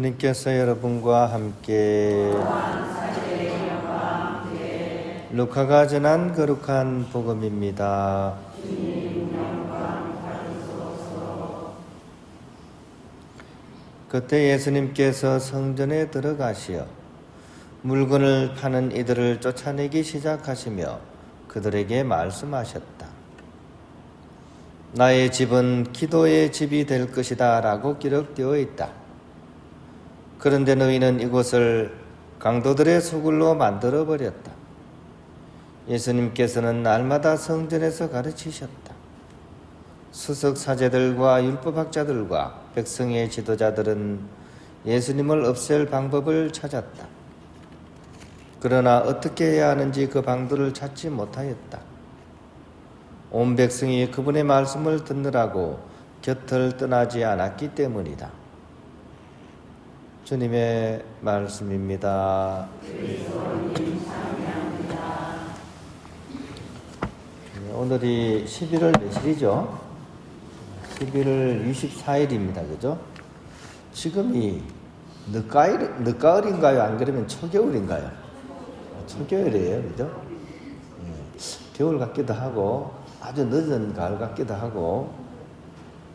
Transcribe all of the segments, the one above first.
주님께서 여러분과 함께 루카가 전한 거룩한 복음입니다. 그때 예수님께서 성전에 들어가시어 물건을 파는 이들을 쫓아내기 시작하시며 그들에게 말씀하셨다. 나의 집은 기도의 집이 될 것이다 라고 기록되어 있다. 그런데 너희는 이곳을 강도들의 소굴로 만들어버렸다. 예수님께서는 날마다 성전에서 가르치셨다. 수석사제들과 율법학자들과 백성의 지도자들은 예수님을 없앨 방법을 찾았다. 그러나 어떻게 해야 하는지 그 방도를 찾지 못하였다. 온 백성이 그분의 말씀을 듣느라고 곁을 떠나지 않았기 때문이다. 주님의 말씀입니다. 오늘이 11월 며칠이죠? 11월 24일입니다. 그죠? 지금이 늦가을인가요? 안 그러면 초겨울인가요? 초겨울이에요. 그죠? 겨울 같기도 하고 아주 늦은 가을 같기도 하고,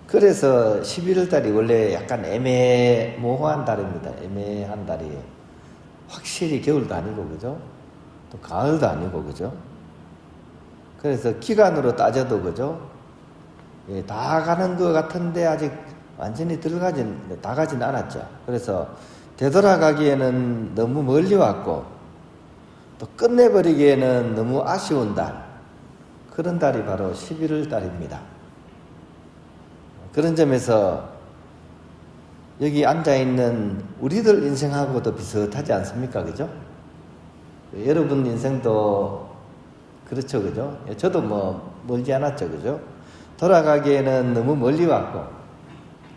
그래서 11월 달이 원래 약간 애매모호한 달입니다. 애매한 달이에요. 확실히 겨울도 아니고, 그죠? 또 가을도 아니고, 그죠? 그래서 기간으로 따져도, 그죠? 다 가는 것 같은데 아직 완전히 다 가진 않았죠. 그래서 되돌아가기에는 너무 멀리 왔고, 또 끝내버리기에는 너무 아쉬운 달, 그런 달이 바로 11월 달입니다. 그런 점에서 여기 앉아있는 우리들 인생하고도 비슷하지 않습니까? 그죠? 여러분 인생도 그렇죠. 그죠? 저도 멀지 않았죠. 그죠? 돌아가기에는 너무 멀리 왔고,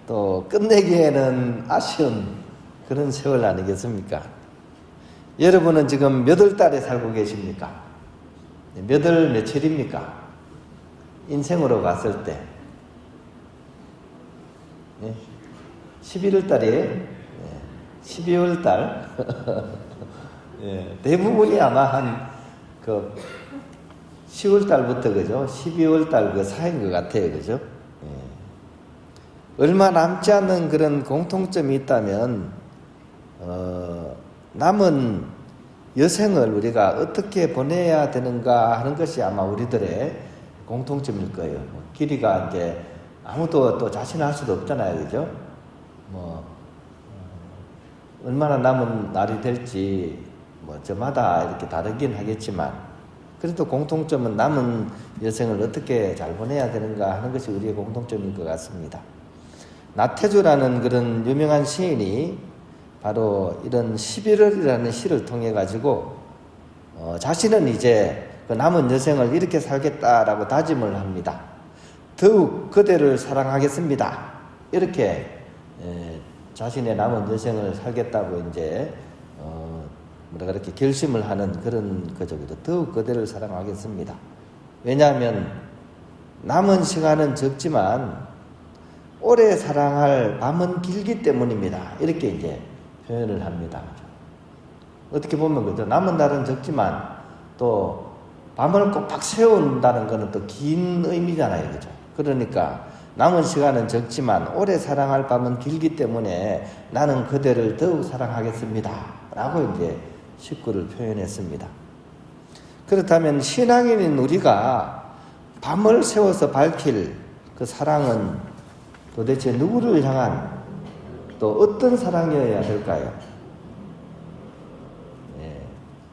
또 끝내기에는 아쉬운 그런 세월 아니겠습니까? 여러분은 지금 몇 월 달에 살고 계십니까? 몇 월 며칠입니까? 인생으로 봤을 때 11월 달이에요. 12월 달. 대부분이 아마 한 10월 달부터, 그죠? 12월 달 그 사이인 것 같아요. 그죠? 얼마 남지 않은 그런 공통점이 있다면, 남은 여생을 우리가 어떻게 보내야 되는가 하는 것이 아마 우리들의 공통점일 거예요. 길이가 이제 아무도 또 자신할 수도 없잖아요. 그죠? 얼마나 남은 날이 될지 저마다 이렇게 다르긴 하겠지만, 그래도 공통점은 남은 여생을 어떻게 잘 보내야 되는가 하는 것이 우리의 공통점일 것 같습니다. 나태주라는 그런 유명한 시인이 바로 이런 11월이라는 시를 통해 가지고 자신은 이제 그 남은 여생을 이렇게 살겠다라고 다짐을 합니다. 더욱 그대를 사랑하겠습니다. 이렇게 자신의 남은 여생을 살겠다고 이제 그렇게 결심을 하는 그런 거죠. 더욱 그대를 사랑하겠습니다. 왜냐하면 남은 시간은 적지만 오래 사랑할 밤은 길기 때문입니다. 이렇게 이제 표현을 합니다. 어떻게 보면 그죠? 남은 날은 적지만 또 밤을 꼭박 세운다는 것은 또 긴 의미잖아요. 그죠? 그러니까 남은 시간은 적지만 오래 사랑할 밤은 길기 때문에 나는 그대를 더욱 사랑하겠습니다. 라고 이제 식구를 표현했습니다. 그렇다면 신앙인인 우리가 밤을 세워서 밝힐 그 사랑은 도대체 누구를 향한 또 어떤 사랑이어야 될까요?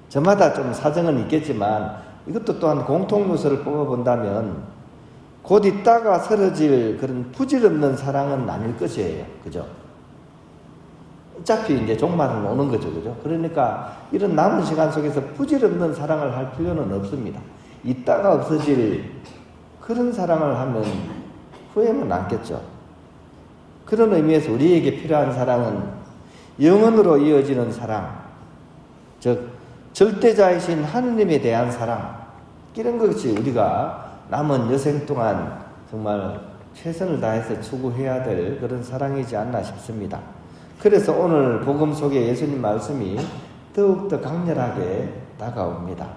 저마다 좀 사정은 있겠지만 이것도 또한 공통 요소를 뽑아본다면 곧 있다가 사라질 그런 부질없는 사랑은 아닐 것이에요. 그죠? 어차피 이제 종말은 오는 거죠. 그죠? 그러니까 이런 남은 시간 속에서 부질없는 사랑을 할 필요는 없습니다. 있다가 없어질 그런 사랑을 하면 후회는 않겠죠. 그런 의미에서 우리에게 필요한 사랑은 영원으로 이어지는 사랑, 즉 절대자이신 하느님에 대한 사랑, 이런 것이 우리가 남은 여생 동안 정말 최선을 다해서 추구해야 될 그런 사랑이지 않나 싶습니다. 그래서 오늘 복음 속에 예수님 말씀이 더욱더 강렬하게 다가옵니다.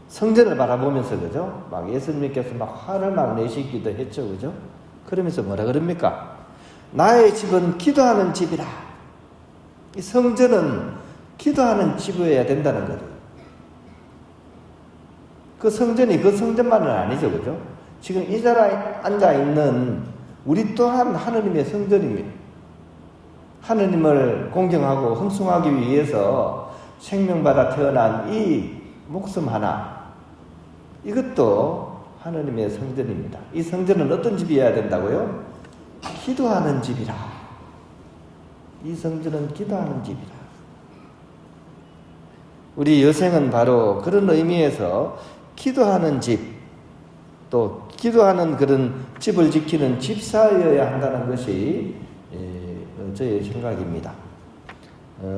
성전을 바라보면서, 그죠? 막 예수님께서 막 화를 막 내시기도 했죠, 그죠? 그러면서 뭐라 그럽니까? 나의 집은 기도하는 집이라. 이 성전은 기도하는 집이어야 된다는 거죠. 그 성전이 그 성전만은 아니죠, 그죠? 지금 이 자리에 앉아 있는 우리 또한 하느님의 성전입니다. 하느님을 공경하고 헌송하기 위해서 생명받아 태어난 이 목숨 하나, 이것도 하느님의 성전입니다. 이 성전은 어떤 집이어야 된다고요? 기도하는 집이라. 이 성전은 기도하는 집이라. 우리 여생은 바로 그런 의미에서 기도하는 집, 또 기도하는 그런 집을 지키는 집사여야 한다는 것이 저의 생각입니다.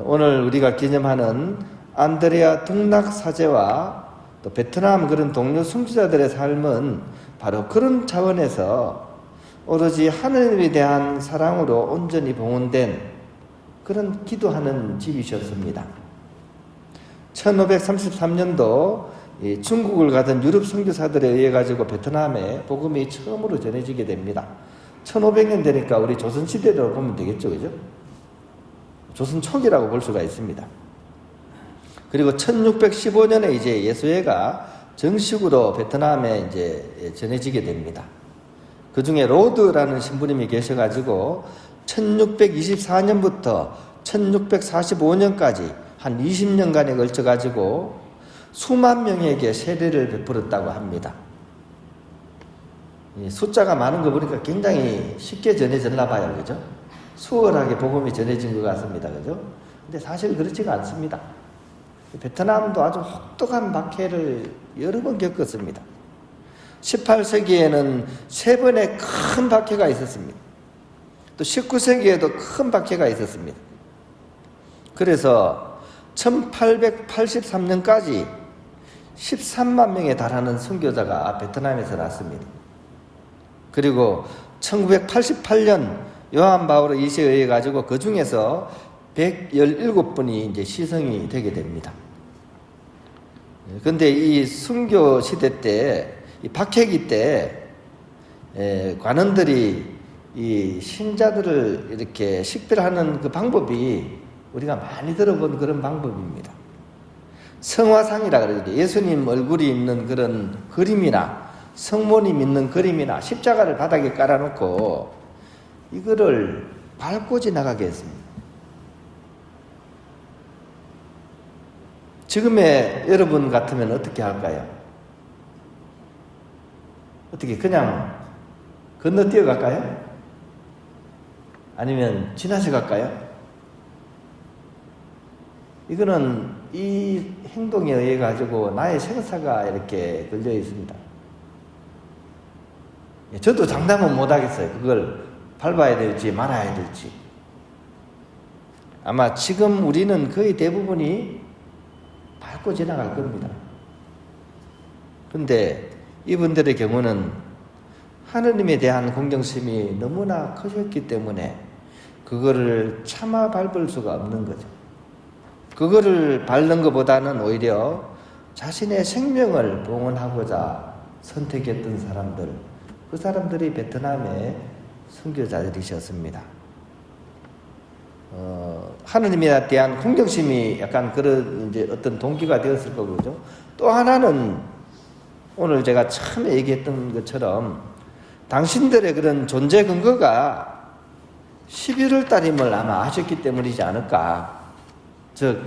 오늘 우리가 기념하는 안드레아 동락 사제와 또 베트남 그런 동료 순교자들의 삶은 바로 그런 차원에서 오로지 하느님에 대한 사랑으로 온전히 봉헌된 그런 기도하는 집이셨습니다. 1533년도 중국을 가던 유럽 선교사들에 의해 가지고 베트남에 복음이 처음으로 전해지게 됩니다. 1500년 되니까 우리 조선시대로 보면 되겠죠, 그죠? 조선 초기라고 볼 수가 있습니다. 그리고 1615년에 이제 예수회가 정식으로 베트남에 이제 전해지게 됩니다. 그 중에 로드라는 신부님이 계셔가지고 1624년부터 1645년까지 한 20년간에 걸쳐가지고 수만 명에게 세례를 베풀었다고 합니다. 숫자가 많은 거 보니까 굉장히 쉽게 전해졌나 봐요, 그죠? 수월하게 복음이 전해진 것 같습니다, 그죠? 근데 사실 그렇지가 않습니다. 베트남도 아주 혹독한 박해를 여러 번 겪었습니다. 18세기에는 3번의 큰 박해가 있었습니다. 또 19세기에도 큰 박해가 있었습니다. 그래서 1883년까지 13만 명에 달하는 선교자가 베트남에서 났습니다. 그리고 1988년 요한 바오로 2세에 의해 가지고 그 중에서 117분이 이제 시성이 되게 됩니다. 그런데 이 순교 시대 때, 이 박해기 때, 관원들이 이 신자들을 이렇게 식별하는 그 방법이 우리가 많이 들어본 그런 방법입니다. 성화상이라 그러죠. 예수님 얼굴이 있는 그런 그림이나 성모님 있는 그림이나 십자가를 바닥에 깔아놓고 이거를 밟고 지나가게 했습니다. 지금의 여러분 같으면 어떻게 할까요? 어떻게 그냥 건너뛰어 갈까요? 아니면 지나쳐 갈까요? 이거는 이 행동에 의해 가지고 나의 생사가 이렇게 걸려 있습니다. 저도 장담은 못 하겠어요. 그걸 밟아야 될지 말아야 될지. 아마 지금 우리는 거의 대부분이 밟고 지나갈 겁니다. 그런데 이분들의 경우는 하느님에 대한 공경심이 너무나 크셨기 때문에 그거를 참아 밟을 수가 없는 거죠. 그거를 밟는 것보다는 오히려 자신의 생명을 봉헌하고자 선택했던 사람들, 그 사람들이 베트남의 선교자들이셨습니다. 하느님에 대한 공경심이 약간 그런 이제 어떤 동기가 되었을 거고요. 또 하나는 오늘 제가 처음에 얘기했던 것처럼 당신들의 그런 존재 근거가 11월 달임을 아마 아셨기 때문이지 않을까. 즉,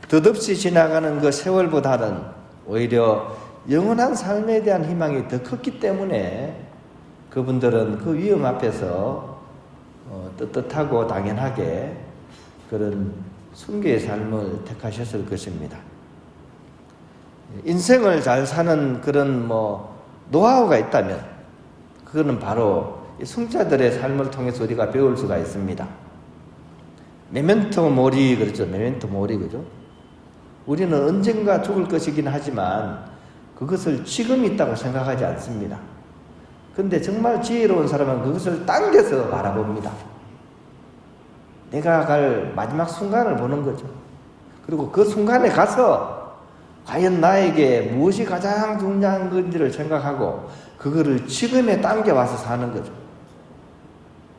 덧없이 지나가는 그 세월보다는 오히려 영원한 삶에 대한 희망이 더 컸기 때문에 그분들은 그 위험 앞에서 떳떳하고 당연하게 그런 순교의 삶을 택하셨을 것입니다. 인생을 잘 사는 그런 노하우가 있다면 그거는 바로 승자들의 삶을 통해서 우리가 배울 수가 있습니다. 메멘토 모리 그렇죠. 메멘토 모리 그죠. 우리는 언젠가 죽을 것이긴 하지만 그것을 지금 있다고 생각하지 않습니다. 근데 정말 지혜로운 사람은 그것을 당겨서 바라봅니다. 내가 갈 마지막 순간을 보는 거죠. 그리고 그 순간에 가서 과연 나에게 무엇이 가장 중요한 건지를 생각하고 그거를 지금에 당겨와서 사는 거죠.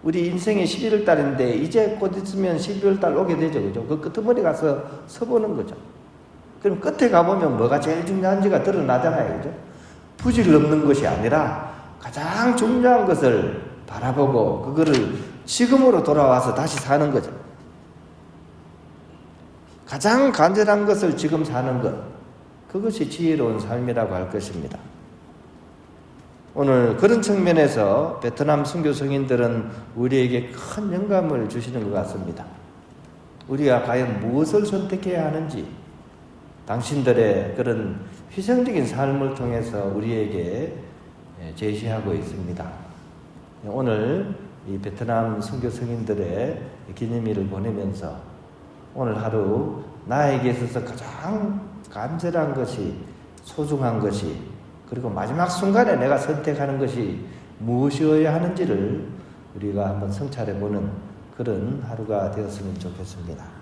우리 인생이 11월 달인데 이제 곧 있으면 12월 달 오게 되죠. 그죠? 그 끄트머리 가서 서보는 거죠. 그럼 끝에 가보면 뭐가 제일 중요한지가 드러나잖아요. 그죠? 부질 없는 것이 아니라 가장 중요한 것을 바라보고 그거를 지금으로 돌아와서 다시 사는 거죠. 가장 간절한 것을 지금 사는 것, 그것이 지혜로운 삶이라고 할 것입니다. 오늘 그런 측면에서 베트남 선교 성인들은 우리에게 큰 영감을 주시는 것 같습니다. 우리가 과연 무엇을 선택해야 하는지 당신들의 그런 희생적인 삶을 통해서 우리에게 제시하고 있습니다. 오늘 이 베트남 선교 성인들의 기념일을 보내면서 오늘 하루 나에게 있어서 가장 간절한 것이, 소중한 것이, 그리고 마지막 순간에 내가 선택하는 것이 무엇이어야 하는지를 우리가 한번 성찰해보는 그런 하루가 되었으면 좋겠습니다.